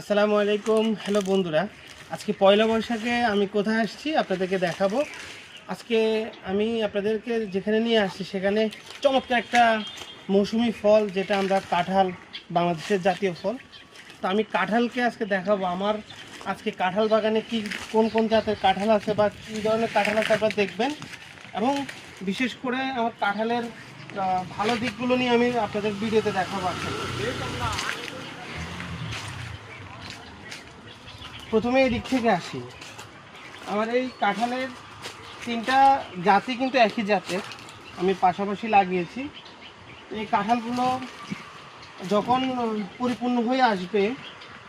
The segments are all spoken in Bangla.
আসসালামু আলাইকুম। হ্যালো বন্ধুরা, আজকে পয়লা বৈশাখে আমি কোথায় আসছি আপনাদেরকে দেখাবো। আজকে আমি আপনাদেরকে যেখানে নিয়ে আসছি সেখানে চমৎকার একটা মৌসুমি ফল, যেটা আমরা কাঁঠাল, বাংলাদেশের জাতীয় ফল। তো আমি কাঁঠালকে আজকে দেখাবো। আমার আজকে কাঁঠাল বাগানে কি কোন কোন জাতের কাঁঠাল আছে বা কী ধরনের কাঁঠাল আছে আপনারা দেখবেন, এবং বিশেষ করে আমার কাঁঠালের ভালো দিকগুলো নিয়ে আমি আপনাদের ভিডিওতে দেখাবো। আসলে প্রথমে এই দিক থেকে আসি। আমার এই কাঁঠালের তিনটা জাতি কিন্তু একই জাতের, আমি পাশাপাশি লাগিয়েছি। এই কাঁঠালগুলো যখন পরিপূর্ণ হয়ে আসবে,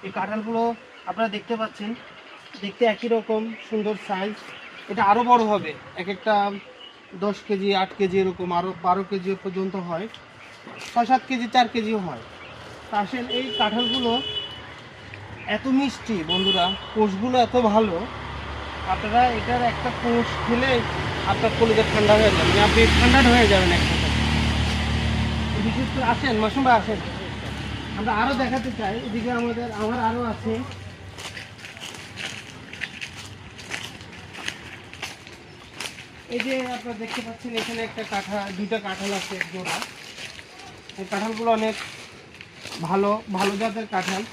এই কাঁঠালগুলো আপনারা দেখতে পাচ্ছেন, দেখতে একই রকম সুন্দর সাইজ। এটা আরও বড় হবে, এক একটা 10 কেজি 8 কেজি এরকম, আরও 12 কেজি পর্যন্ত হয়, 6-7 কেজি 4 কেজিও হয়। তা আসেন, এই কাঁঠালগুলো এত মিষ্টি বন্ধুরা, কোষগুলো এত ভালো, আপনারা এটার একটা কোষ খেলে আপনার কলিজা ঠান্ডা হয়ে যাবে, মানে আপনি ঠান্ডা হয়ে যাবেন একটা কথা। বিশেষ করে আসেন মাসুম ভাই, আসেন, আমরা আরও দেখাতে চাই। এদিকে আমার আরও আছে। এই যে আপনারা দেখতে পাচ্ছেন, এখানে একটা দুইটা কাঁঠাল আছে জোড়া। এই কাঁঠালগুলো অনেক ভালো ভালো জাতের কাঁঠাল।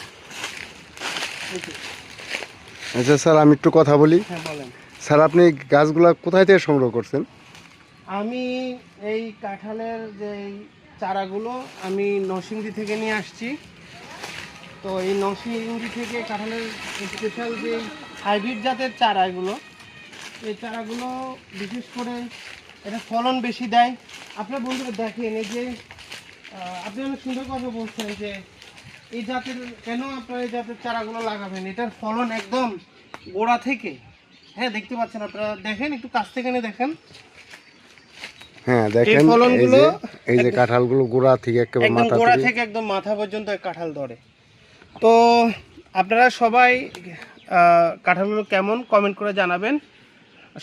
আচ্ছা স্যার, আমি একটু কথা বলি। হ্যাঁ বলেন। স্যার, আপনি গাছগুলা কোথায় থেকে সংগ্রহ করছেন? আমি এই কাঁঠালের যে চারাগুলো আমি নরসিংদী থেকে নিয়ে আসছি। তো এই নরসিংদী থেকে কাঁঠালের স্পেশাল যে হাইব্রিড জাতের চারাগুলো, এই চারাগুলো বিশেষ করে এটা ফলন বেশি দেয়। আপনার বন্ধুরা দেখেন, এই যে আপনি অনেক সুন্দর কথা বলছেন যে এই জাতের কেন আপনারা এই জাতের চারাগুলো লাগাবেন, এটার ফলন একদম গোড়া থেকে। হ্যাঁ দেখতে পাচ্ছেন, আপনারা দেখেন, একটু কাছ থেকে নিয়ে দেখেন। হ্যাঁ দেখেন, ফলনগুলো এই যে কাঁঠালগুলো গোড়া থেকে একেবারে একদম মাথা গোড়া থেকে একদম মাথা পর্যন্ত কাঁঠাল ধরে। তো আপনারা সবাই কাঁঠালগুলো কেমন কমেন্ট করে জানাবেন।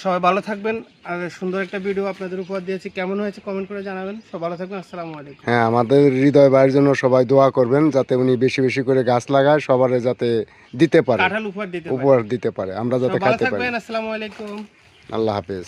সবাই ভালো থাকবেন। আর সুন্দর একটা ভিডিও আপনাদের উপহার দিয়েছি, কেমন হয়েছে কমেন্ট করে জানাবেন। সবাই ভালো থাকবেন। আসসালামু আলাইকুম। হ্যাঁ, আমাদের হৃদয় ভাইয়ের জন্য সবাই দোয়া করবেন, যাতে উনি বেশি বেশি করে গাছ লাগায়, সবার যাতে দিতে পারে, কাঁঠাল উপহার দিতে পারে। উপহার দিতে পারে, আমরা যাতে সবাই ভালো খাইতে পারি। থাকবেন। আসসালামু আলাইকুম। আল্লাহ হাফেজ।